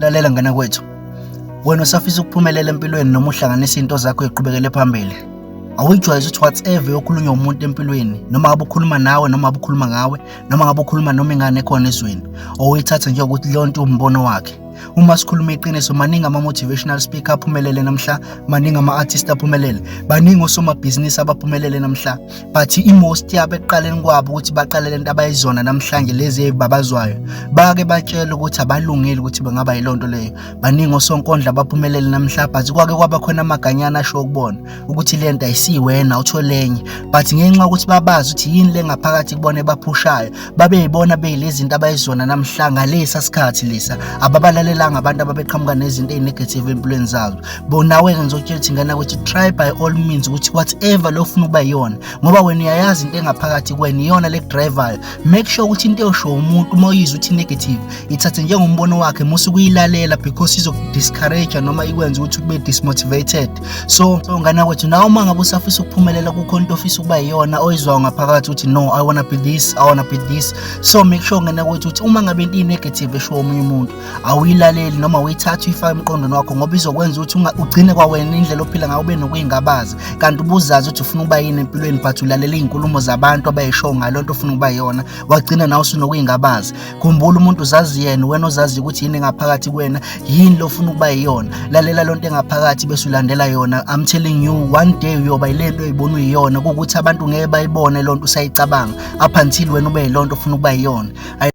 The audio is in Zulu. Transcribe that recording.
Lalela ngana kwethu, wena usafisa ukuphumelela empilweni noma uhlanganisa into zakho eziqhubekele phambili. Awuyijwayeze ukuthi whatever yokhulunywa umuntu empilweni, noma ngabe ukhuluma nawe, noma ngabe ukhuluma ngawe, noma ngabe ukhuluma noma ingane ekhona ezweni, oyithatha njengokuthi leyo nto umbono wakhe. Uma sikhuluma iqiniso, maningi ama-motivational speaker aphumelele namhla, maningi ama-artist aphumelele, baningi osomabhizinisi abaphumelele namhla, but i-most yabo ekuqaleni kwabo ukuthi baqale lento abayizona namhlanje lezi ey'babazwayo, bake batshele ukuthi abalungile ukuthi bengaba yiloo nto leyo. Baningi osonkondla abaphumelele namhla, but kwake kwaba khona amaganyana asho ukubona ukuthi le nto ayisiwena uthole enye, but ngenxa yokuthi babazi ukuthi yini le ngaphakathi kubona ebaphushayo, babeyibona beyilezi zinto abayizona namhla ngalesa sikhathi lesa, ababalalelanga abantu ababeqhamuka nezinto ezinegative empilweni zazo. Bonawe ngizokutshela ukuthi ngana ukuthi try by all means ukuthi whatever lo ufuna ukuba yiyona, ngoba wena uyayazi into engaphakathi kwena iyona le driver. Make sure ukuthi into eyosho umuntu uma uyizwa ukuthi negative, ithathe njengombono wakhe musu ukuyilalela, because izokudiscourage noma ikwenza ukuthi ube dismotivated. So ngana kwethu, nawe uma ngabe usafisa ukuphumelela kukho into ofisa ukuba yiyona oyizwayo ngaphakathi ukuthi no, I wanna be this, I wanna be this. So make sure ngana kwethu ukuthi uma ngabe into negative esho omunye umuntu, awuyilaleli noma uyithatha uyifake emqondweni wakho, ngoba izokwenza ukuthi ugcine kwawena indlela ophila ngayo ube nokuyingabaza, kanti ubuzazi ukuthi ufuna ukuba yini empilweni, but ulalela iy'nkulumo zabantu abayisho ngalo nto ufuna ukuba yona, wagcina nawe usunokuyingabaza. Khumbula umuntu uzazi yena, wena ozazi ukuthi yini engaphakathi kuwena, yini lo ufuna ukuba yiyona. Lalela lonto engaphakathi bese ulandela yona. I'm telling you, one day uyoba yilento oyibona uyiyona, kuwukuthi abantu ngeke bayibone lonto usayicabanga up until wena ube yilonto ufuna ukuba yiyona.